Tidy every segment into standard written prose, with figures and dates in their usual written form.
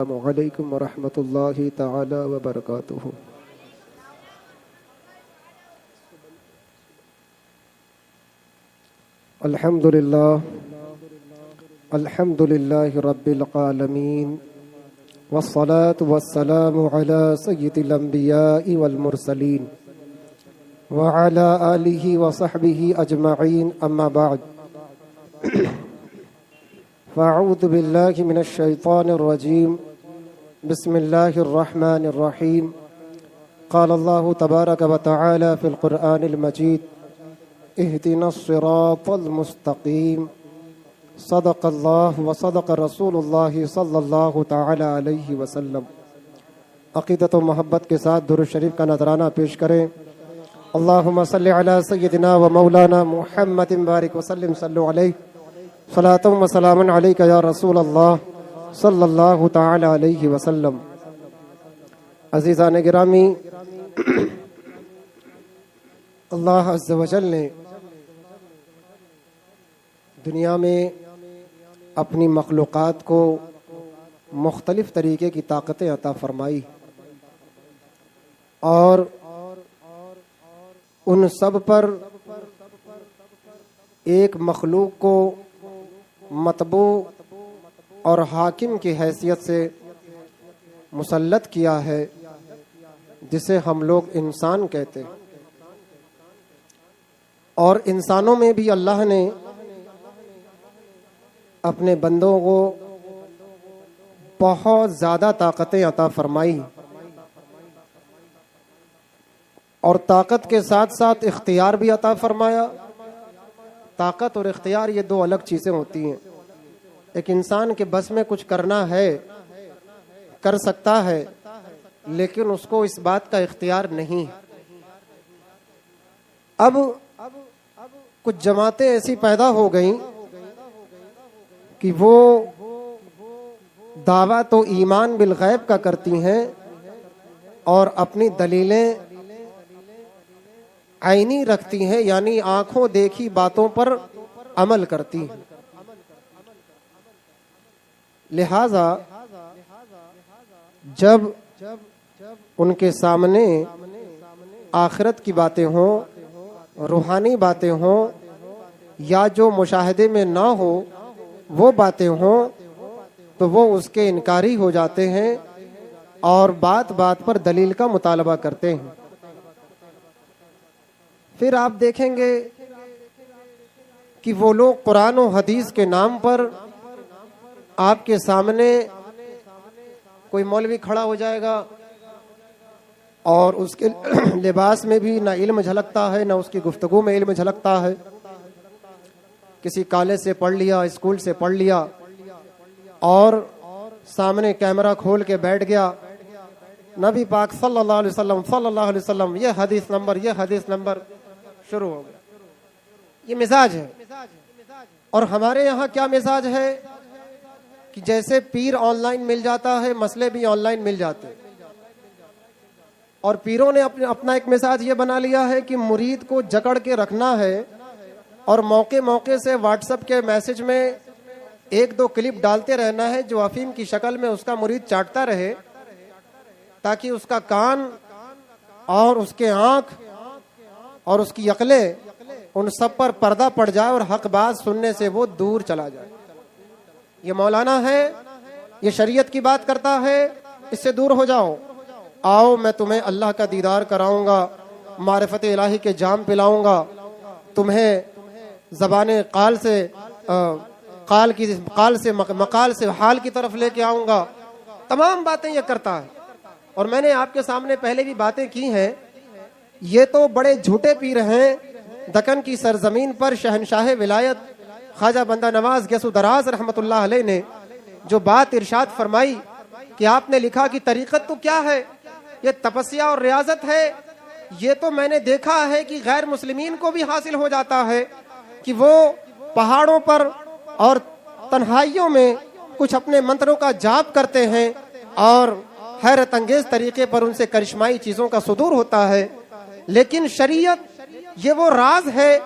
السلام علیکم ورحمۃ اللہ تعالی وبرکاتہ۔ الحمد للہ رب العالمین والصلاة والسلام علی سید الانبیاء والمرسلین وعلی آلہ وصحبہ اجمعین، اما بعد فاعوذ باللہ من الشیطان الرجیم، بسم اللہ الرحمن الرحیم۔ قال اللہ تبارک وتعالی فی القرآن المجید، اہدنا الصراط المستقیم۔ صدق اللہ وصدق رسول اللہ صلی اللہ تعالی علیہ وسلم۔ عقیدت و محبت کے ساتھ درود شریف کا نذرانہ پیش کریں۔ اللہم صلی علی سیدنا و مولانا محمد بارک وسلم، صلو علیہ صلاۃ و سلام علیک یا رسول اللہ صلی اللہ تعالی علیہ وسلم۔ عزیزان گرامی، اللہ عز و جل نے دنیا میں اپنی مخلوقات کو مختلف طریقے کی طاقتیں عطا فرمائی، اور ان سب پر ایک مخلوق کو متبوع اور حاکم کی حیثیت سے مسلط کیا ہے، جسے ہم لوگ انسان کہتے ہیں۔ اور انسانوں میں بھی اللہ نے اپنے بندوں کو بہت زیادہ طاقتیں عطا فرمائی، اور طاقت کے ساتھ ساتھ اختیار بھی عطا فرمایا۔ طاقت اور اختیار یہ دو الگ چیزیں ہوتی ہیں۔ ایک انسان کے بس میں کچھ کرنا ہے، کر سکتا ہے، لیکن اس کو اس بات کا اختیار نہیں۔ اب کچھ جماعتیں ایسی پیدا ہو گئیں کہ وہ دعویٰ تو ایمان بالغیب کا کرتی ہیں، اور اپنی دلیلیں عینی رکھتی ہیں، یعنی آنکھوں دیکھی باتوں پر عمل کرتی ہیں۔ لہذا جب ان کے سامنے آخرت کی باتیں ہوں، روحانی باتیں ہوں، یا جو مشاہدے میں نہ ہو وہ باتیں ہوں، تو وہ اس کے انکاری ہو جاتے ہیں اور بات بات پر دلیل کا مطالبہ کرتے ہیں۔ پھر آپ دیکھیں گے کہ وہ لوگ قرآن و حدیث کے نام پر آپ کے سامنے کوئی مولوی کھڑا ہو جائے گا، اور اس کے لباس میں بھی نہ علم جھلکتا ہے، نہ اس کی گفتگو میں علم جھلکتا ہے۔ کسی کالج سے پڑھ لیا، اسکول سے پڑھ لیا، اور سامنے کیمرہ کھول کے بیٹھ گیا، نبی پاک صلی اللہ علیہ وسلم یہ حدیث نمبر، یہ حدیث نمبر، شروع ہو گیا۔ یہ مزاج ہے۔ اور ہمارے یہاں کیا مزاج ہے کہ جیسے پیر آن لائن مل جاتا ہے، مسئلے بھی آن لائن مل جاتے ہیں۔ اور پیروں نے اپنا ایک مزاج یہ بنا لیا ہے کہ مرید کو جکڑ کے رکھنا ہے، اور موقع موقع سے واٹس ایپ کے میسج میں ایک دو کلپ ڈالتے رہنا ہے، جو افیم کی شکل میں اس کا مرید چاٹتا رہے، تاکہ اس کا کان اور اس کے آنکھ اور اس کی عقلیں ان سب پر پردہ پڑ جائے، اور حق بات سننے سے وہ دور چلا جائے۔ یہ مولانا ہے، یہ شریعت کی بات کرتا ہے، اس سے دور ہو جاؤ۔ آؤ میں تمہیں اللہ کا دیدار کراؤں گا، معرفت الہی کے جام پلاؤں گا، تمہیں زبان قال سے مقال سے حال کی طرف لے کے آؤں گا۔ تمام باتیں یہ کرتا ہے۔ اور میں نے آپ کے سامنے پہلے بھی باتیں کی ہیں، یہ تو بڑے جھوٹے پیر ہیں۔ دکن کی سرزمین پر شہنشاہ ولایت خواجہ بندہ نواز گیسو دراز رحمت اللہ علیہ نے جو بات ارشاد فرمائی کہ آپ نے لکھا کہ طریقت تو کیا ہے، یہ تپسیا اور ریاضت ہے، یہ تو میں نے دیکھا ہے کہ غیر مسلمین کو بھی حاصل ہو جاتا ہے کہ وہ پہاڑوں پر اور تنہائیوں میں کچھ اپنے منتروں کا جاپ کرتے ہیں، اور حیرت انگیز طریقے پر ان سے کرشمائی چیزوں کا صدور ہوتا ہے۔ لیکن شریعت یہ وہ راز ہے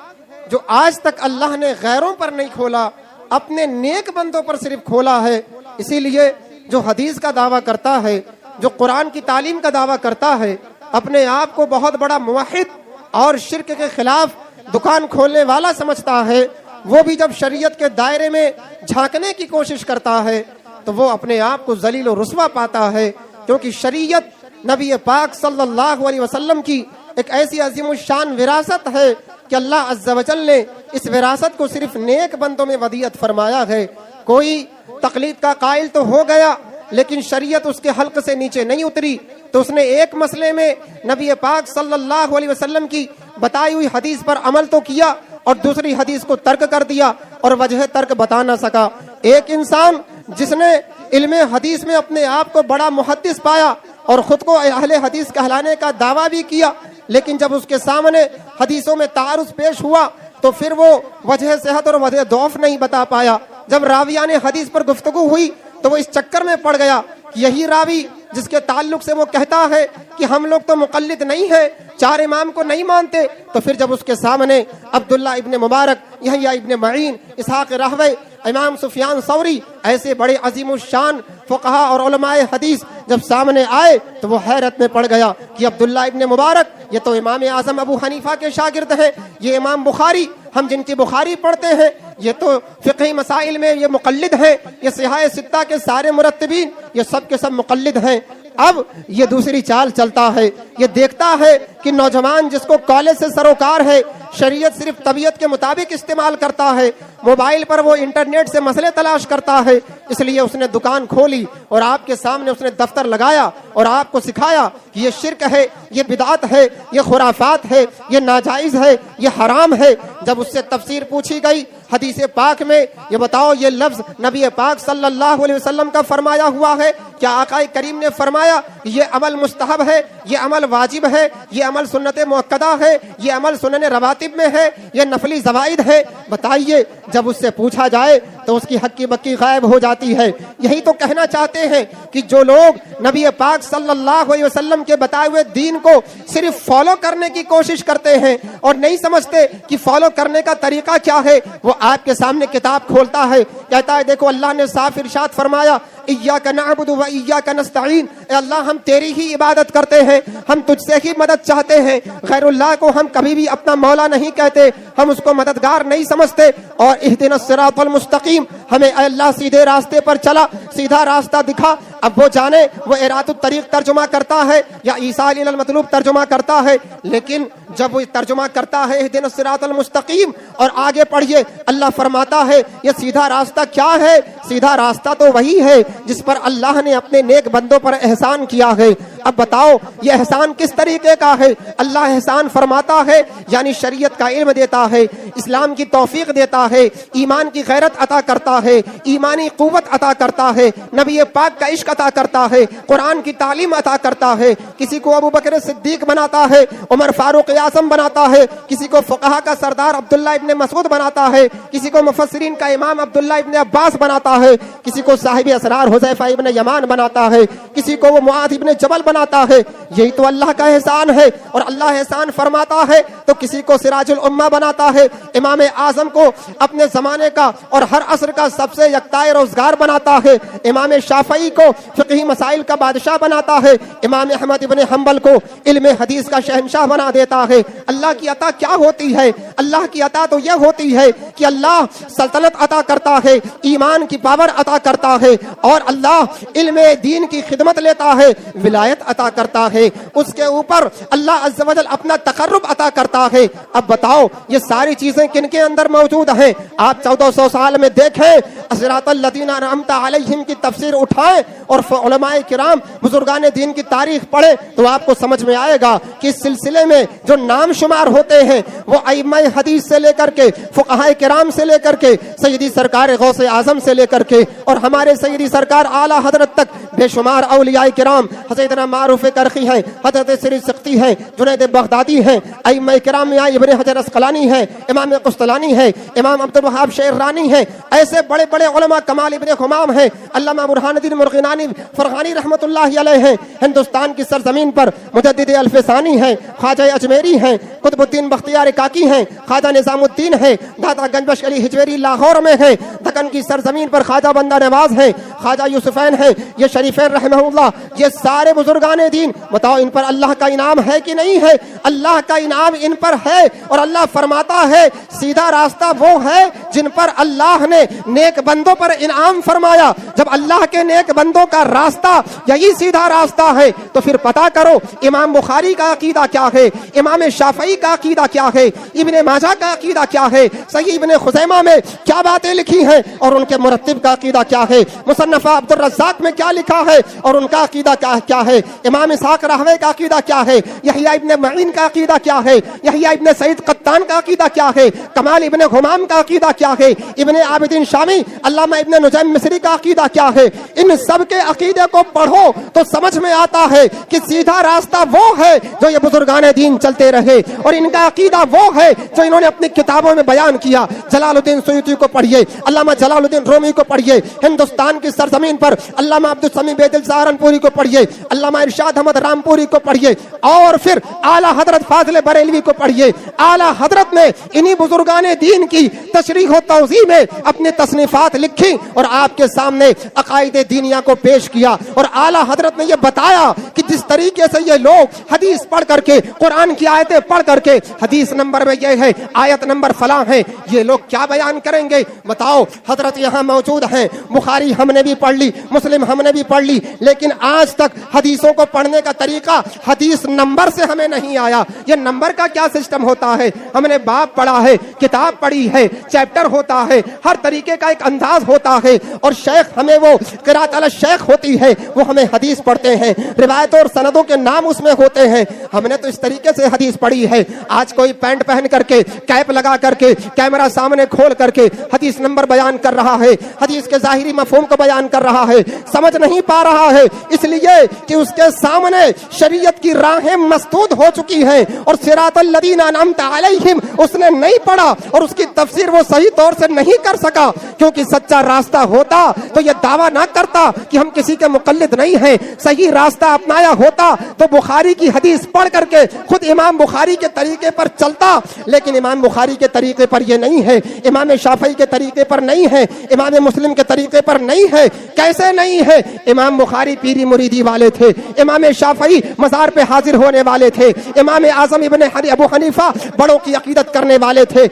جو آج تک اللہ نے غیروں پر نہیں کھولا، اپنے نیک بندوں پر صرف کھولا ہے۔ اسی لیے جو حدیث کا دعویٰ کرتا ہے، جو قرآن کی تعلیم کا دعویٰ کرتا ہے، اپنے آپ کو بہت بڑا موحد اور شرک کے خلاف دکان کھولنے والا سمجھتا ہے، وہ بھی جب شریعت کے دائرے میں جھانکنے کی کوشش کرتا ہے تو وہ اپنے آپ کو ذلیل و رسوا پاتا ہے، کیونکہ شریعت نبی پاک صلی اللہ علیہ وسلم کی ایک ایسی عظیم الشان وراثت ہے کہ اللہ عز و جل نے اس وراثت کو صرف نیک بندوں میں ودیعت فرمایا ہے۔ کوئی تقلید کا قائل تو ہو گیا لیکن شریعت اس کے حلق سے نیچے نہیں اتری، تو اس نے ایک مسئلے میں نبی پاک صلی اللہ علیہ وسلم کی بتائی ہوئی حدیث پر عمل تو کیا اور دوسری حدیث کو ترک کر دیا اور وجہ ترک بتا نہ سکا۔ ایک انسان جس نے علم حدیث میں اپنے آپ کو بڑا محدث پایا اور خود کو اہل حدیث کہلانے کا دعویٰ بھی کیا، لیکن جب اس کے سامنے حدیثوں میں تعارض پیش ہوا تو پھر وہ وجہ صحت اور وجہ ضعف نہیں بتا پایا۔ جب راویان حدیث پر گفتگو ہوئی تو وہ اس چکر میں پڑ گیا کہ یہی راوی جس کے تعلق سے وہ کہتا ہے کہ ہم لوگ تو مقلد نہیں ہیں، چار امام کو نہیں مانتے، تو پھر جب اس کے سامنے عبداللہ ابن مبارک، یحییٰ ابن معین، اسحاق راہوی، امام سفیان ثوری، ایسے بڑے عظیم الشان فقہا اور علماء حدیث جب سامنے آئے تو وہ حیرت میں پڑ گیا کہ عبداللہ ابن مبارک یہ تو امام اعظم ابو حنیفہ کے شاگرد ہیں، یہ امام بخاری، ہم جن کی بخاری پڑھتے ہیں، یہ تو فقہی مسائل میں یہ مقلد ہیں، یہ صحاح ستہ کے سارے مرتبین یہ سب کے سب مقلد ہیں۔ اب یہ دوسری چال چلتا ہے، یہ دیکھتا ہے کہ نوجوان جس کو کالج سے سروکار ہے، شریعت صرف طبیعت کے مطابق استعمال کرتا ہے، موبائل پر وہ انٹرنیٹ سے مسئلے تلاش کرتا ہے، اس لیے اس نے دکان کھولی اور آپ کے سامنے اس نے دفتر لگایا اور آپ کو سکھایا کہ یہ شرک ہے، یہ بدعت ہے، یہ خرافات ہے، یہ ناجائز ہے، یہ حرام ہے۔ جب اس سے تفسیر پوچھی گئی حدیث پاک میں، یہ بتاؤ یہ لفظ نبی پاک صلی اللہ علیہ وسلم کا فرمایا ہوا ہے، کیا آقا کریم نے فرمایا یہ عمل مستحب ہے، یہ عمل واجب ہے، یہ عمل سنت مؤکدہ ہے، یہ عمل سنن رواتب میں ہے، یہ نفلی زوائد ہے؟ بتائیے۔ جب اس سے پوچھا جائے تو اس کی ہکی بکی غائب ہو جاتی ہے۔ یہی تو کہنا چاہتے ہیں کہ جو لوگ نبی پاک صلی اللہ علیہ وسلم کے بتائے ہوئے دین کو صرف فالو کرنے کی کوشش کرتے ہیں اور نہیں سمجھتے کہ فالو کرنے کا طریقہ کیا ہے، وہ آپ کے سامنے کتاب کھولتا ہے، کہتا ہے دیکھو اللہ نے صاف ارشاد فرمایا ایاک نعبد و ایاک نستعین، اے اللہ ہم تیری ہی عبادت کرتے ہیں، ہم تجھ سے ہی مدد چاہتے ہیں، غیر اللہ کو ہم کبھی بھی اپنا مولا نہیں کہتے، ہم اس کو مددگار نہیں سمجھتے، اور اہدنا الصراط المستقیم، ہمیں اے اللہ سیدھے راستے پر چلا، سیدھا راستہ دکھا۔ اب وہ جانے وہ ارات الطریق ترجمہ کرتا ہے یا ایصال الی المطلوب ترجمہ کرتا ہے، لیکن جب وہ ترجمہ کرتا ہے اہدنا الصراط المستقیم اور آگے پڑھیے، اللہ فرماتا ہے یہ سیدھا راستہ کیا ہے؟ سیدھا راستہ تو وہی ہے جس پر اللہ نے اپنے نیک بندوں پر احسان کیا ہے۔ اب بتاؤ یہ احسان کس طریقے کا ہے؟ اللہ احسان فرماتا ہے یعنی شریعت کا علم دیتا ہے، اسلام کی توفیق دیتا ہے، ایمان کی غیرت عطا کرتا ہے، ایمانی قوت عطا کرتا ہے، نبی پاک کا عشق عطا کرتا ہے، قرآن کی تعلیم عطا کرتا ہے، کسی کو ابو بکر صدیق بناتا ہے، عمر فاروق اعظم بناتا ہے، کسی کو فقہا کا سردار عبداللہ ابن مسعود بناتا ہے، کسی کو مفسرین کا امام عبداللہ ابن عباس بناتا ہے، کسی کو صاحب اسرار حذیفہ ابن یمان بناتا ہے، کسی کو وہ معاذ ابن جبل بناتا ہے۔ یہی تو اللہ کا احسان ہے، اور اللہ احسان فرماتا ہے تو کسی کو سراج الامہ بناتا ہے، امام اعظم کو اپنے زمانے کا اور ہر عصر کا سب سے یکتائے روزگار بناتا ہے، امام شافعی کو فقہی مسائل کا بادشاہ بناتا ہے، امام احمد ابن حنبل کو علم حدیث کا شہنشاہ بنا دیتا ہے۔ اللہ کی عطا کیا ہوتی ہے؟ اللہ کی عطا تو یہ ہوتی ہے کہ اللہ سلطنت عطا کرتا ہے، ایمان کی پاور عطا کرتا ہے، اور اللہ علم دین کی خدمت لیتا ہے، ولایت عطا کرتا ہے، اس کے اوپر اللہ عز و جل اپنا تقرب عطا کرتا ہے۔ اب بتاؤ یہ ساری چیزیں کن کے اندر موجود ہیں؟ آپ 1400 سال میں دیکھیں، صراط الذین انعمت علیہم کی تفسیر اٹھائیں اور علماء کرام بزرگان دین کی تاریخ پڑھیں تو آپ کو سمجھ میں آئے گا کہ اس سلسلے میں جو نام شمار ہوتے ہیں وہ ائمہ حدیث سے لے کر کے فقہاء کرام سے لے کر کے سیدی سرکار غوث اعظم سے لے کر کے اور ہمارے سیدی سرکار اعلیٰ حضرت تک بے شمار اولیاء کرام، حضرت معروف کرخی ہیں، حضرت سری سقطی ہیں، جنید بغدادی ہیں، ائمہ کرام میں ابن حجر اسقلانی ہیں، امام قسطلانی ہیں، امام عبد الوہاب شعرانی ہیں، ایسے بڑے بڑے علماء، کمال ابن حمام ہیں، علامہ برہان الدین مرغنانی فرغانی رحمۃ اللہ علیہ ہیں، ہندوستان کی سرزمین پر مجدد الف ثانی ہیں، خواجہ اجمیری ہیں، قطب الدین بختیار کاکی ہیں، خواجہ نظام الدین ہیں، داتا گنج بخش علی ہجویری لاہور میں ہیں، مکن کی سرزمین پر خواجہ بندہ نواز ہیں، خواجہ یوسفین ہیں، یہ شریفین رحمہ اللہ، یہ سارے بزرگان دین، بتاؤ ان پر اللہ کا انعام ہے کہ نہیں ہے؟ اللہ کا انعام ان پر ہے، اور اللہ فرماتا ہے سیدھا راستہ وہ ہے جن پر اللہ نے نیک بندوں پر انعام فرمایا۔ جب اللہ کے نیک بندوں کا راستہ یہی سیدھا راستہ ہے تو پھر پتا کرو امام بخاری کا عقیدہ کیا ہے، امام شافعی کا عقیدہ کیا ہے، ابن ماجہ کا عقیدہ کیا ہے، صحیح ابن خزیمہ میں کیا باتیں لکھی ہیں اور ان کے مرتب کا عقیدہ کیا ہے، مصنف عبد الرزاق میں کیا لکھا ہے اور ان کا عقیدہ کیا ہے، امام اسحاق راہوی کا عقیدہ کیا ہے، یحییٰ ابن معین کا عقیدہ کیا ہے، یحییٰ ابن سعید قطان کا عقیدہ کیا ہے، کمال ابن غمام کا عقیدہ کیا ہے، ابن عابدین شامی، علامہ ابن نجیم مصری کا عقیدہ کیا ہے۔ ان سب کے عقیدے کو پڑھو تو سمجھ میں آتا ہے کہ سیدھا راستہ وہ ہے جو یہ بزرگان دین چلتے رہے، اور ان کا عقیدہ وہ ہے جو انہوں نے اپنی کتابوں میں بیان کیا۔ جلال الدین سیوطی کو پڑھیے، علامہ جلال الدین رومی کو پڑھیے، ہندوستان کی سرزمین پر علامہ عبدالسمیع بیدل سہارنپوری کو پڑھیے، علامہ ارشاد احمد رامپوری کو پڑھیے، اور پھر اعلیٰ حضرت فاضل بریلوی کو پڑھیے۔ اعلیٰ حضرت نے انہی بزرگان دین کی تشریح و توضیح میں اپنے تصنیفات لکھی اور آپ کے سامنے عقائد دینیہ کو پیش کیا، اور اعلیٰ حضرت نے یہ بتایا کہ جس طریقے سے یہ لوگ حدیث پڑھ کر کے، قرآن کی آیتیں پڑھ کر کے، حدیث نمبر میں یہ ہے، آیت نمبر فلاں ہے، یہ لوگ کیا بیان کریں گے؟ بتاؤ، حضرت یہاں موجود ہیں، بخاری ہم نے بھی پڑھ لی، مسلم ہم نے بھی پڑھ لی، لیکن آج تک حدیثوں کو پڑھنے کا طریقہ حدیث نمبر سے ہمیں نہیں آیا۔ یہ نمبر کا کیا سسٹم ہوتا ہے؟ ہم نے باب پڑھا ہے، کتاب پڑھی ہے، چیپٹر ہوتا ہے، ہر طریقے کا ایک انداز ہوتا ہے، اور شیخ ہمیں وہ قرات علی الشیخ ہوتی ہے، وہ ہمیں حدیث پڑھتے ہیں، روایتوں اور سندوں کے نام اس میں ہوتے ہیں۔ ہم نے تو اس طریقے سے حدیث پڑھی ہے۔ آج کوئی پینٹ پہن کر کے، کیپ لگا کر کے، کیمرہ سامنے کھول کر کے حدیث نمبر بیان کر رہا ہے، حدیث کے ظاہری مفہوم کو بیان کر رہا ہے، سمجھ نہیں پا رہا ہے، اس لیے کہ اس کے سامنے شریعت کی راہیں مسدود ہو چکی ہیں، اور صراط الذین انعمت علیہم اس نے نہیں پڑھا، اور اس کی تفسیر وہ صحیح طور سے نہیں کر سکا، کیونکہ سچا راستہ ہوتا تو یہ دعویٰ نہ کرتا کہ ہم کسی کے مقلد نہیں ہیں۔ صحیح راستہ اپنایا ہوتا تو بخاری کی حدیث پڑھ کر کے خود امام بخاری کے طریقے پر چلتا، لیکن امام بخاری کے طریقے پر یہ نہیں ہے، امام شافعی کے طریقے پر نہیں ہے، امام مسلم کے طریقے پر نہیں ہے۔ کیسے نہیں ہے؟ امام بخاری پیری مریدی والے تھے، امام شافعی مزار پہ حاضر ہونے والے تھے، امام اعظم ابو حنیفہ بڑوں کی عقیدت کرنے والے تھے،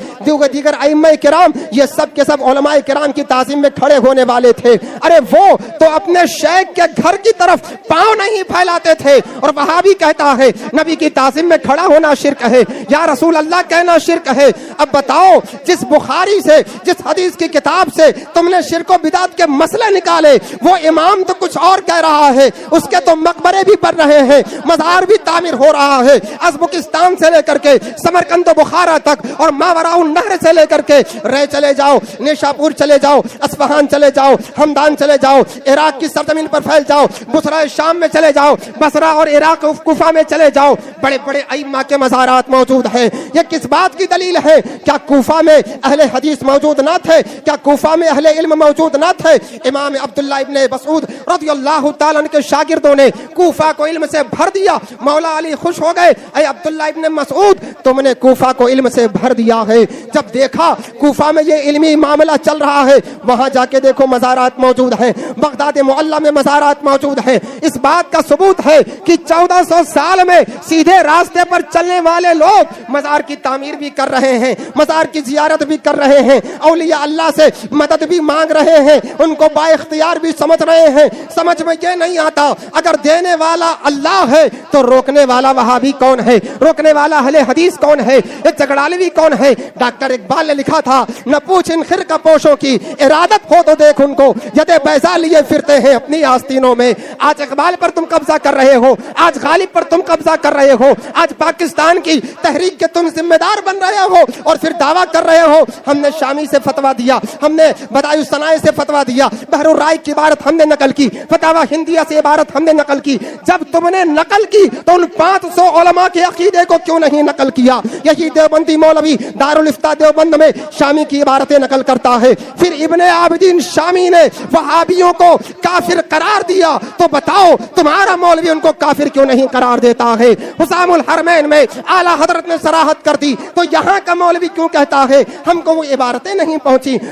دیگر ائمہ کرام یہ سب کے سب علماء کرام کی تعظیم میں کھڑے ہونے والے تھے۔ ارے وہ تو اپنے شیخ کے گھر کی طرف پاؤں نہیں پھیلاتے تھے، اور وہابی کہتا ہے نبی کی تعظیم میں کھڑا ہونا شرک ہے، یا رسول اللہ کہنا شرک ہے۔ اب بتاؤ، جس بخاری سے، جس حدیث کی کتاب سے تم نے شرک و بدعت کے مسئلے نکالے، وہ امام تو کچھ اور کہہ رہا ہے، اس کے تو مقبرے بھی بن رہے ہیں، مزار بھی تعمیر ہو رہا ہے، ازبکستان سے لے کر کے سمرقند و بخارا تک، اور ماوراء النہر سے لے کر کے رے چلے جاؤ، نیشاپور چلے جاؤ، اصفہان چلے جاؤ، ہمدان چلے جاؤ، عراق کی سرزمین پر پھیل جاؤ، بصرہ شام میں چلے جاؤ، بصرہ اور عراق کوفہ میں چلے جاؤ، بڑے بڑے ائمہ کے مزارات موجود ہیں۔ یہ کس بات کی دلیل ہے؟ کیا کوفہ میں اہل حدیث موجود نہ تھے؟ کیا کوفہ میں اہل علم موجود نہ تھے؟ امام عبداللہ ابن مسعود رضی اللہ تعالیٰ عنہ کے شاگردوں نے کوفہ کو علم سے بھر دیا۔ مولا علی خوش ہو گئے، اے عبداللہ ابن مسعود تم نے کوفہ کو علم سے بھر دیا ہے۔ جب دیکھا کوفہ میں یہ علمی معاملہ چل رہا ہے، وہاں جا کے دیکھو مزارات موجود ہیں، بغداد معلی میں مزارات موجود ہیں۔ اس بات کا ثبوت ہے کہ 1400 سال میں سیدھے راستے پر چلنے والے لوگ مزار کی تعمیر بھی کر رہے ہیں، مزار کی زیارت بھی کر رہے ہیں، اولیاء اللہ سے مدد بھی مانگ رہے ہیں، ان کو با اختیار بھی سمجھ رہے ہیں۔ سمجھ میں یہ نہیں آتا، اگر دینے والا اللہ ہے تو روکنے والا وہابی کون ہے؟ روکنے والا اہل حدیث کون ہے؟ یہ جگڑالوی کون ہے؟ ڈاکٹر اقبال نے لکھا تھا، نہ پوچھ ان خرقہ پوشوں کی ارادت ہو تو دیکھ ان کو، یدے بیضا لیے پھرتے ہیں اپنی آستینوں میں۔ آج اقبال پر تم قبضہ کر رہے ہو، آج غالب پر تم قبضہ کر رہے ہو، آج پاکستان کی تحریک کے تم ذمہ دار بن رہے ہو، اور پھر دعویٰ کر رہے ہو ہم نے شامی سے فتویٰ دیا، ہم نے بدائع الصنائع سے فتویٰ دیا، بحر الرائق کی عبارت ہم نے نقل کی، فتاوی ہندیہ سے عبارت ہم نے نقل کی۔ جب تم نے نقل کی تو ان 500 علماء کے عقیدے کو کیوں نہیں نقل کیا؟ یہی دیوبندی مولوی دارالفتاء دیوبند میں شامی کی عبارتیں نقل کرتا ہے۔ پھر ابن عابدین شامی نے وہابیوں کو کافر قرار دیا، تو بتاؤ تمہارا مولوی ان کو کافر کیوں نہیں قرار دیتا ہے؟ حسام الحرمین میں اعلیٰ حضرت نے صراحت کر دی، تو یہاں کا مولوی کیوں کہتا ہے ہم کو وہ عبارتیں نہیں پہنچی،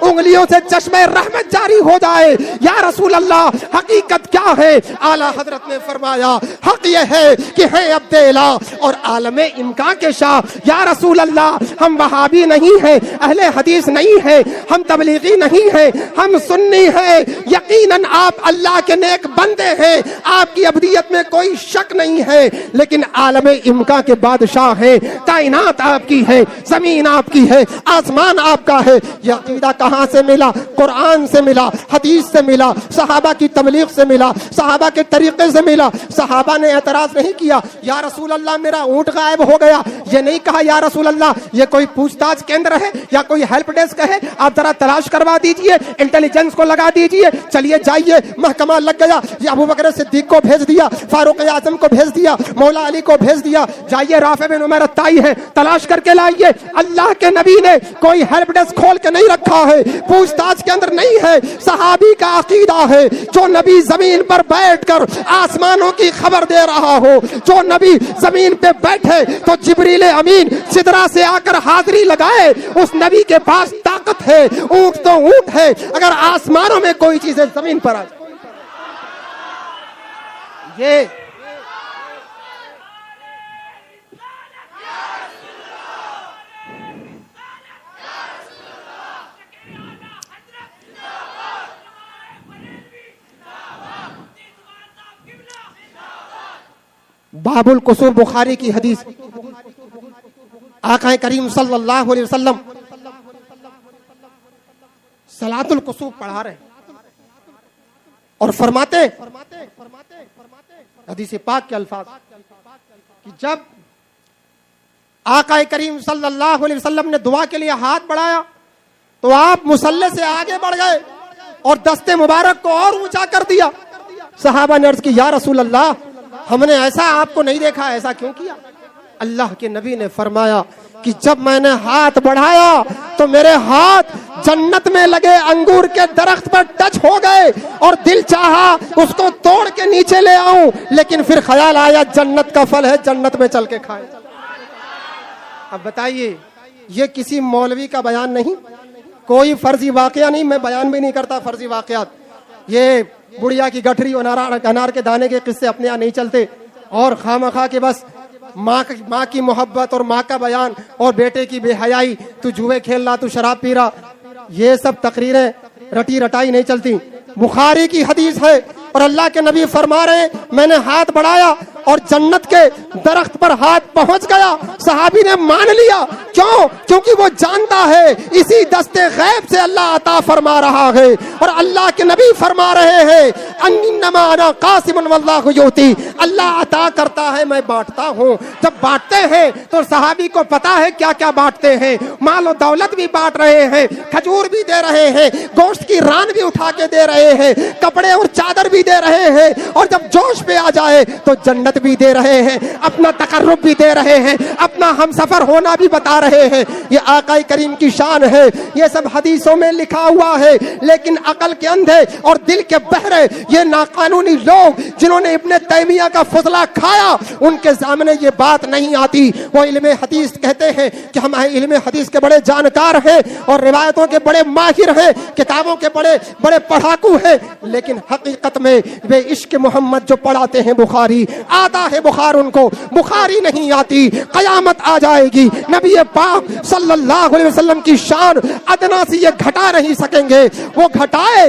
انگلیوں سے چشمے رحمت جاری ہو جائے۔ یا رسول اللہ حقیقت کیا ہے؟ اعلیٰ حضرت نے فرمایا حق یہ ہے کہ ہے عبد الہ اور عالم امکان کے شاہ۔ یا رسول اللہ ہم وہابی نہیں ہیں، اہل حدیث نہیں ہیں، ہم تبلیغی نہیں ہیں، ہم سنی ہیں۔ یقیناً آپ اللہ کے نیک بندے ہیں، آپ کی عبدیت میں کوئی شک نہیں ہے، لیکن عالم امکان کے بادشاہ ہیں۔ کائنات آپ کی ہے، زمین آپ کی ہے، آسمان آپ کا ہے۔ یہ عقیدہ کہاں سے ملا؟ قرآن سے ملا، حدیث سے ملا، صحابہ کی تبلیغ سے ملا، صحابہ کے طریقے سے ملا۔ صحابہ نے اعتراض نہیں کیا یا رسول اللہ میرا اونٹ غائب ہو گیا، یہ نہیں کہا یا رسول اللہ یہ کوئی پوچھ تاچھ کیندر ہے یا کوئی ہیلپ ڈیسک ہے، آپ ذرا تلاش کروا دیجئے، انٹیلیجنس کو لگا دیجئے، چلیے جائیے محکمہ لگ گیا، یہ ابو بکر صدیق کو بھیج دیا، فاروق اعظم کو بھیج دیا، مولا علی کو بھیج دیا، جائیے رافع بن عمر الطائی ہے تلاش کر کے لائیے۔ اللہ کے نبی نے کوئی ہیلپ ڈیسک کھول کے نہیں رکھا ہے، پوچھ تاچھ کے اندر نہیں ہے۔ صحابی کا عقیدہ ہے جو نبی زمین پر بیٹھ کر آسمانوں کی خبر دے رہا ہو، جو نبی زمین پہ بیٹھے تو جبریل امین سدرا سے آ کر حاضری لگائے، اس نبی کے پاس طاقت ہے، اونٹ تو اونٹ ہے، اگر آسمانوں میں کوئی چیز ہے زمین پر آ جائے۔ یہ باب القصور بخاری کی حدیث، آقا کریم صلی اللہ علیہ وسلم صلاۃ القصور پڑھا رہے اور فرماتے حدیث پاک کے الفاظ کہ جب آقا کریم صلی اللہ علیہ وسلم نے دعا کے لیے ہاتھ بڑھایا تو آپ مصلی سے آگے بڑھ گئے اور دست مبارک کو اور اونچا کر دیا۔ صحابہ نے عرض کی یا رسول اللہ ہم نے ایسا آپ کو نہیں دیکھا، ایسا کیوں کیا؟ اللہ کے نبی نے فرمایا کہ جب میں نے ہاتھ بڑھایا تو میرے ہاتھ جنت میں لگے انگور کے درخت پر ٹچ ہو گئے اور دل چاہا اس کو توڑ کے نیچے لے آؤں، لیکن پھر خیال آیا جنت کا پھل ہے، جنت میں چل کے کھائے۔ اب بتائیے یہ کسی مولوی کا بیان نہیں، کوئی فرضی واقعہ نہیں، میں بیان بھی نہیں کرتا فرضی واقعات، یہ بڑھیا کی گٹھری انار کے دانے کے قصے اپنے یہاں نہیں چلتے، اور خواہ کے بس ماں کی محبت اور ماں کا بیان اور بیٹے کی بے حیائی، تو جوئے کھیل رہا، تو شراب پی رہا، یہ سب تقریریں رٹی رٹائی نہیں چلتی۔ بخاری کی حدیث ہے اور اللہ کے نبی فرما رہے ہیں میں نے ہاتھ بڑھایا اور جنت کے درخت پر ہاتھ پہنچ گیا۔ صحابی نے مان لیا، کیوں؟ کیونکہ وہ جانتا ہے اسی دستے غیب سے اللہ عطا فرما رہا ہے، اور اللہ کے نبی فرما رہے ہیں انما انا قاسم واللہ یؤتی، اللہ عطا کرتا ہے میں بانٹتا ہوں۔ جب بانٹتے ہیں تو صحابی کو پتا ہے کیا کیا بانٹتے ہیں، مال و دولت بھی بانٹ رہے ہیں، کھجور بھی دے رہے ہیں، گوشت کی ران بھی اٹھا کے دے رہے ہیں، کپڑے اور چادر بھی دے رہے ہیں، اور جب جوش پہ آ جائے تو جنت بھی دے رہے ہیں، اپنا تقرب بھی دے رہے ہیں، اپنا ہم سفر ہونا بھی بتا رہے ہیں۔ یہ آقا کریم کی شان ہے، یہ سب حدیثوں میں لکھا ہوا ہے، لیکن عقل کے اندھے اور دل کے بہرے یہ ناقانونی لوگ جنہوں نے ابن تیمیہ کا فضلہ کھایا، ان کے سامنے یہ بات نہیں آتی۔ وہ علم حدیث کہتے ہیں کہ ہم علم حدیث کے بڑے جانکار ہیں اور روایتوں کے بڑے ماہر ہیں، کتابوں کے بڑے بڑے پڑھاکو ہیں، لیکن حقیقت میں وہ عشق محمد جو پڑھاتے ہیں بخاری، آتا ہے بخار ان کو، بخاری نہیں آتی۔ قیامت آ جائے گی، نبی پاک صلی اللہ علیہ وسلم کی شان ادنا سے یہ گھٹا نہیں سکیں گے، وہ گھٹائے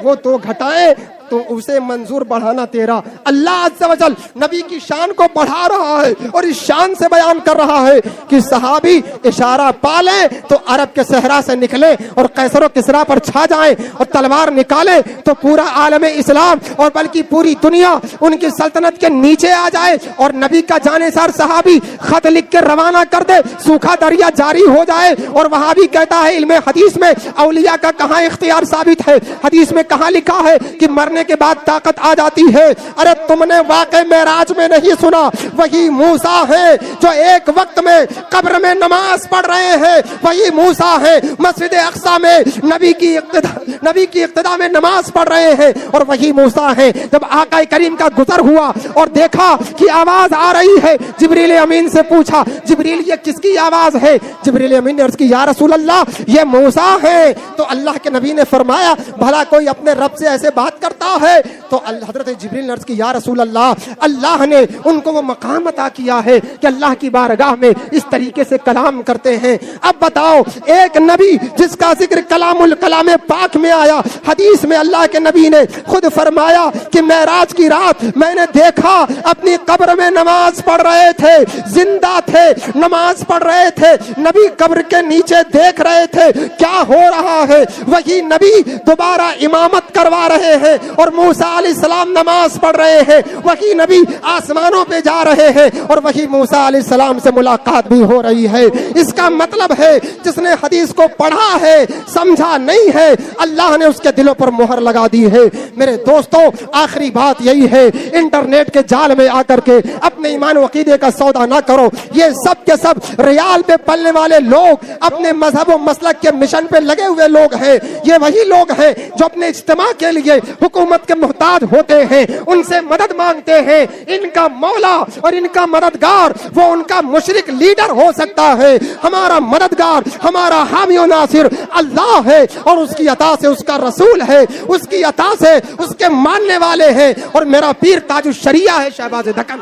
وہ تو گھٹائے تو اسے منظور بڑھانا تیرا۔ اللہ عز و جل نبی کی شان کو بڑھا رہا ہے اور اس شان سے بیان کر رہا ہے کہ صحابی اشارہ پالیں تو عرب کے صحرا سے نکلے اور قیصر و کسریٰ پر چھا جائیں، اور تلوار نکالے تو پورا عالم اسلام اور بلکہ پوری دنیا ان کی سلطنت کے نیچے آ جائے، اور نبی کا جانثار صحابی خط لکھ کے روانہ کر دے، سوکھا دریا جاری ہو جائے۔ اور وہاں بھی کہتا ہے علم حدیث میں اولیاء کا کہاں اختیار ثابت ہے، حدیث میں کہاں لکھا ہے کہ مرنے مرنے کے بعد طاقت آ جاتی ہے۔ ارے تم نے واقع معراج میں نہیں سنا، وہی موسیٰ ہے جو ایک وقت میں قبر میں نماز پڑھ رہے ہیں، وہی موسیٰ ہے مسجد اقصی میں نبی کی اقتداء میں نماز پڑھ رہے ہیں، اور وہی موسیٰ ہے جب آقا کریم کا گزر ہوا اور دیکھا کہ آواز آ رہی ہے، جبریل امین سے پوچھا جبریل یہ کس کی آواز ہے؟ جبریل امین نے عرض کی یا رسول اللہ یہ موسیٰ ہے۔ تو اللہ کے نبی نے فرمایا بھلا کوئی اپنے رب سے ایسے بات کرتا ہے؟ تو حضرت جبریل نے عرض کی یا رسول اللہ اللہ نے ان کو وہ مقام عطا کیا ہے کہ اللہ کی بارگاہ میں اس طریقے سے کلام کرتے ہیں۔ اب بتاؤ ایک نبی جس کا ذکر کلام الکلام پاک میں آیا، حدیث میں اللہ کے نبی نے خود فرمایا کہ معراج کی رات میں نے دیکھا اپنی قبر میں نماز پڑھ رہے تھے، زندہ تھے، نماز پڑھ رہے تھے، نبی قبر کے نیچے دیکھ رہے تھے کیا ہو رہا ہے، وہی نبی دوبارہ امامت کروا رہے ہیں اور موسیٰ علیہ السلام نماز پڑھ رہے ہیں، وہی نبی آسمانوں پہ جا رہے ہیں اور وہی موسیٰ علیہ السلام سے ملاقات بھی ہو رہی ہے۔ اس کا مطلب ہے جس نے حدیث کو پڑھا ہے سمجھا نہیں ہے، اللہ نے اس کے دلوں پر مہر لگا دی ہے۔ میرے دوستوں آخری بات یہی ہے، انٹرنیٹ کے جال میں آ کر کے اپنے ایمان و عقیدے کا سودا نہ کرو۔ یہ سب کے سب ریال پہ پلنے والے لوگ، اپنے مذہب و مسلک کے مشن پہ لگے ہوئے لوگ ہیں۔ یہ وہی لوگ ہیں جو اپنے اجتماع کے لیے حکومت کے محتاج ہوتے ہیں، ان سے مدد مانگتے ہیں۔ ان کا مولا اور ان کا مددگار وہ ان کا مشرک لیڈر ہو سکتا ہے، ہمارا مددگار ہمارا حامی و ناصر اللہ ہے، اور اس کی عطا سے اس کا رسول ہے، اس کی عطا سے اس کے ماننے والے ہیں، اور میرا پیر تاج الشریعہ ہے شہباز دکن۔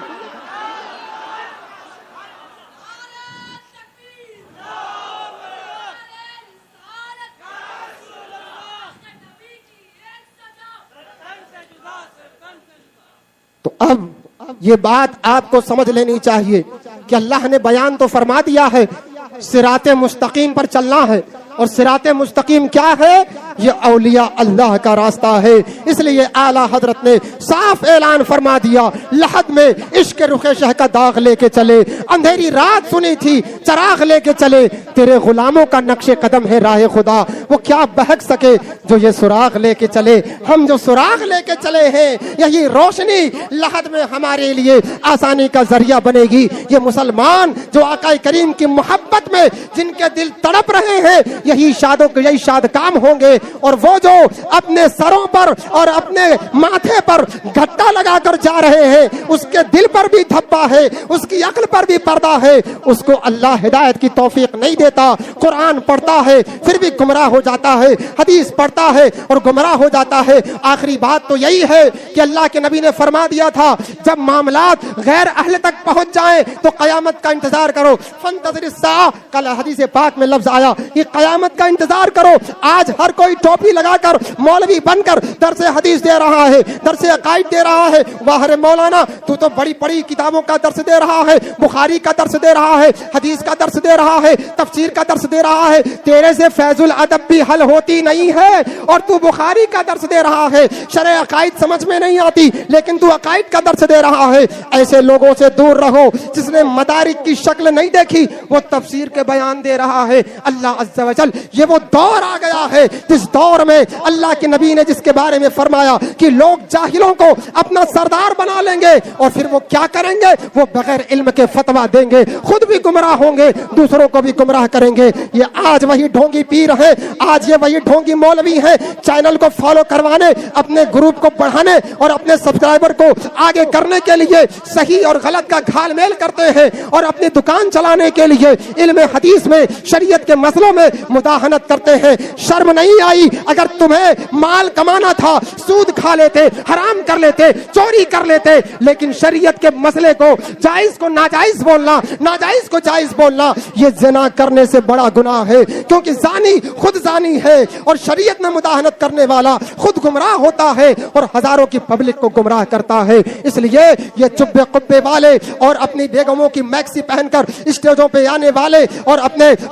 تو اب یہ بات آپ کو سمجھ لینی چاہیے کہ اللہ نے بیان تو فرما دیا ہے صراط مستقیم پر چلنا ہے، اور صراط مستقیم کیا ہے؟ یہ اولیاء اللہ کا راستہ ہے۔ اس لیے اعلیٰ حضرت نے صاف اعلان فرما دیا لحد میں عشق رخ شہ کا داغ لے کے چلے، اندھیری رات سنی تھی چراغ لے کے چلے، تیرے غلاموں کا نقش قدم ہے راہ خدا، وہ کیا بہک سکے جو یہ سراغ لے کے چلے۔ ہم جو سراغ لے کے چلے ہیں یہی روشنی لحد میں ہمارے لیے آسانی کا ذریعہ بنے گی۔ یہ مسلمان جو آقا کریم کی محبت میں جن کے دل تڑپ رہے ہیں یہی شاد کام ہوں گے، اور وہ جو اپنے سروں پر اور اپنے ماتھے پر گھٹا لگا کر جا رہے ہیں اس کے دل پر بھی دھبا ہے، اس کی عقل پر بھی پردہ ہے، اس کو اللہ ہدایت کی توفیق نہیں دیتا۔ قرآن پڑھتا ہے پھر بھی گمراہ ہو جاتا ہے، حدیث پڑھتا ہے اور گمراہ ہو جاتا ہے۔ آخری بات تو یہی ہے کہ اللہ کے نبی نے فرما دیا تھا جب معاملات غیر اہل تک پہنچ جائیں تو قیامت کا انتظار کرو، فانتظر الساعہ، کل حدیث پاک میں لفظ آیا کہ قیامت کا انتظار کرو۔ آج ہر کوئی ٹوپی لگا کر مولوی بن کر درس حدیث دے رہا ہے، درس عقائد دے رہا ہے، واہ رے مولانا تو بڑی بڑی کتابوں کا درس دے رہا ہے، بخاری کا درس دے رہا ہے، حدیث کا درس دے رہا ہے، تفسیر کا درس دے رہا ہے، تیرے سے فیض الادب بھی حل ہوتی نہیں ہے اور تو بخاری کا درس دے رہا ہے، شرع عقائد سمجھ میں نہیں آتی لیکن تو عقائد کا درس دے رہا ہے۔ ایسے لوگوں سے دور رہو، جس نے مدارک کی شکل نہیں دیکھی وہ تفسیر کے بیان دے رہا ہے۔ اللہ عز و جل یہ وہ دور آ گیا ہے جس دور میں اللہ کے نبی نے جس کے بارے میں فرمایا کہ لوگ جاہلوں کو اپنا سردار بنا لیں گے اور پھر وہ کیا کریں گے؟ وہ بغیر علم کے فتویٰ دیں گے، خود بھی گمراہ ہوں گے، دوسروں کو بھی گمراہ کریں گے۔ یہ آج وہی ڈھونگی پیر ہیں، آج یہ وہی ڈھونگی مولوی ہیں، چینل کو فالو کروانے، اپنے گروپ کو بڑھانے اور اپنے سبسکرائبر کو آگے کرنے کے لیے صحیح اور غلط کا گھال میل کرتے ہیں، اور اپنی دکان چلانے کے لیے علم حدیث میں شریعت کے مسئلوں میں مداہنت کرتے ہیں۔ شرم نہیں آئی؟ اگر تمہیں مال کمانا تھا سود کھا لیتے، حرام کر لیتے، چوری کر لیتے، لیکن شریعت کے مسئلے کو جائز کو ناجائز بولنا، ناجائز کو جائز بولنا یہ زنا کرنے سے بڑا گناہ ہے، کیونکہ زانی خود زانی ہے اور شریعت میں مداہنت کرنے والا خود گمراہ ہوتا ہے اور ہزاروں کی پبلک کو گمراہ کرتا ہے۔ اس لیے یہ چبے قبے والے اور اپنی بیگموں کی میکسی پہن کر اسٹیجوں پہ آنے والے اور اپنے